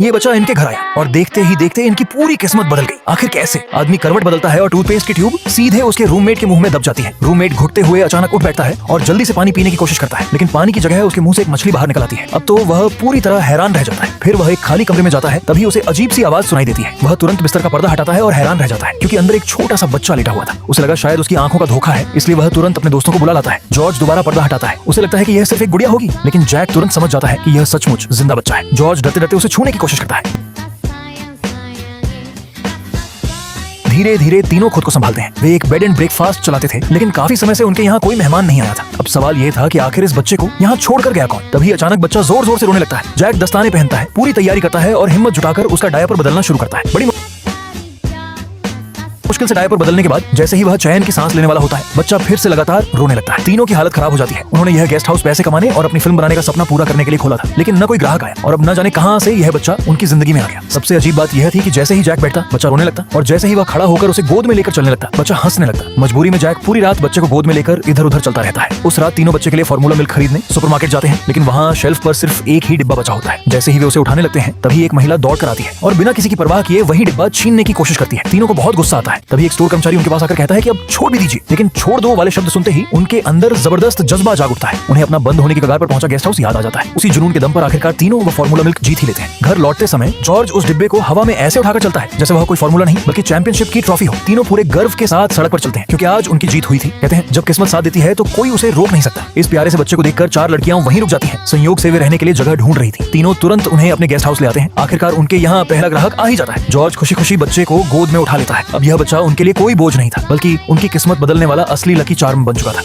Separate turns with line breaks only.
ये बच्चा इनके घर आया और देखते ही देखते इनकी पूरी किस्मत बदल गई। आखिर कैसे? आदमी करवट बदलता है और टूथपेस्ट की ट्यूब सीधे उसके रूममेट के मुंह में दब जाती है। रूममेट घुटते हुए अचानक उठ बैठता है और जल्दी से पानी पीने की कोशिश करता है, लेकिन पानी की जगह उसके मुंह से एक मछली बाहर निकल आती है। अब तो वह पूरी तरह हैरान रह जाता है। फिर वह एक खाली कमरे में जाता है, तभी उसे अजीब सी आवाज सुनाई देती है। वह तुरंत बिस्तर का पर्दा हटाता है और हैरान रह जाता है, क्योंकि अंदर एक छोटा सा बच्चा लेटा हुआ था। उसे लगा शायद उसकी आंखों का धोखा है, इसलिए वह तुरंत अपने दोस्तों को बुला लाता है। जॉर्ज दोबारा पर्दा हटाता है। उसे लगता है कि यह सिर्फ एक गुड़िया होगी, लेकिन जैक तुरंत समझ जाता है कि यह सचमुच जिंदा बच्चा है। जॉर्ज डरते डरते उसे छूने की कोशिश करता है। धीरे धीरे तीनों खुद को संभालते हैं। वे एक बेड एंड ब्रेकफास्ट चलाते थे, लेकिन काफी समय से उनके यहाँ कोई मेहमान नहीं आया था। अब सवाल ये था कि आखिर इस बच्चे को यहाँ छोड़कर गया कौन? तभी अचानक बच्चा जोर जोर से रोने लगता है। जैक दस्ताने पहनता है, पूरी तैयारी करता है और हिम्मत जुटाकर उसका डायपर बदलना शुरू करता है। बड़ी मुश्किल से डायपर बदलने के बाद जैसे ही वह चैन की सांस लेने वाला होता है, बच्चा फिर से लगातार रोने लगता है। तीनों की हालत खराब हो जाती है। उन्होंने यह गेस्ट हाउस पैसे कमाने और अपनी फिल्म बनाने का सपना पूरा करने के लिए खोला था, लेकिन न कोई ग्राहक आया और अब न जाने कहां से यह बच्चा उनकी जिंदगी में आ गया। सबसे अजीब बात यह थी कि जैसे ही जैक बैठता, बच्चा रोने लगता और जैसे ही वह खड़ा होकर उसे गोद में लेकर चलने लगता, बच्चा हंसने लगता। मजबूरी में जैक पूरी रात बच्चे को गोद में लेकर इधर उधर चलता रहता है। उस रात तीनों बच्चे के लिए फार्मूला मिल्क खरीदने सुपरमार्केट जाते हैं, लेकिन वहाँ शेल्फ पर सिर्फ एक ही डिब्बा बचा होता है। जैसे ही वे उसे उठाने लगते हैं, तभी एक महिला दौड़ कर आती है और बिना किसी की परवाह किए वही डिब्बा छीनने की कोशिश करती है। तीनों को बहुत गुस्सा आता है। तभी एक स्टोर कर्मचारी उनके पास आकर कहता है कि अब छोड़ भी दीजिए, लेकिन छोड़ दो वाले शब्द सुनते ही उनके अंदर जबरदस्त जज्बा जाग उठता है। उन्हें अपना बंद होने की कगार पर पहुंचा गेस्ट हाउस याद आ जाता है। उसी जुनून के दम पर आखिरकार तीनों वो फार्मूला मिल्क जीत ही लेते हैं। घर लौटते समय जॉर्ज उस डिब्बे को हवा में ऐसे उठाकर चलता है जैसे वह कोई फार्मूला नहीं बल्कि चैंपियनशिप की ट्रॉफी हो। तीनों पूरे गर्व के साथ सड़क पर चलते हैं, क्योंकि आज उनकी जीत हुई थी। कहते हैं जब किस्मत साथ देती है तो कोई उसे रोक नहीं सकता। इस प्यारे से बच्चे को देखकर चार लड़कियां वहीं रुक जाती हैं। संयोग से वे रहने के लिए जगह ढूंढ रही थी। तीनों तुरंत उन्हें अपने गेस्ट हाउस ले आते हैं। आखिरकार उनके यहाँ पहला ग्राहक आ ही जाता है। जॉर्ज खुशी खुशी बच्चे को गोद में उठा लेता है। अब यह बच्चा उनके लिए कोई बोझ नहीं था, बल्कि उनकी किस्मत बदलने वाला असली लकी चार्म बन चुका था।